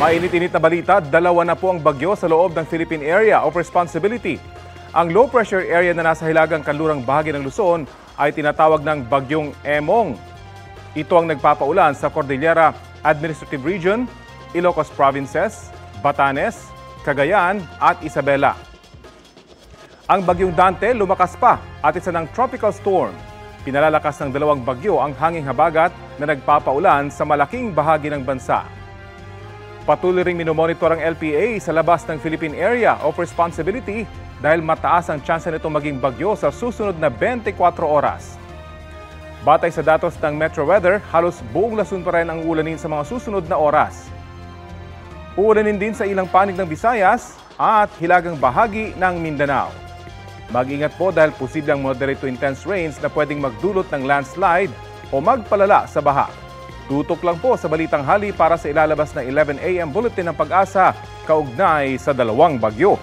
Mainit-init na balita, dalawa na po ang bagyo sa loob ng Philippine Area of Responsibility. Ang low pressure area na nasa hilagang kanlurang bahagi ng Luzon ay tinatawag ng Bagyong Emong. Ito ang nagpapaulan sa Cordillera Administrative Region, Ilocos Provinces, Batanes, Cagayan at Isabela. Ang Bagyong Dante lumakas pa at isa ng tropical storm. Pinalalakas ng dalawang bagyo ang hanging habagat na nagpapaulan sa malaking bahagi ng bansa. Patuloy ring minomonitor ang LPA sa labas ng Philippine Area of Responsibility dahil mataas ang tsansa nito maging bagyo sa susunod na 24 oras. Batay sa datos ng Metro Weather, halos buong Luzon pa rin ang ulanin sa mga susunod na oras. Uulanin din sa ilang panig ng Visayas at hilagang bahagi ng Mindanao. Mag-ingat po dahil posibleng moderate to intense rains na pwedeng magdulot ng landslide o magpalala sa baha. Tutok lang po sa Balitang Hali para sa ilalabas na 11 AM Bulletin ng Pag-asa kaugnay sa dalawang bagyo.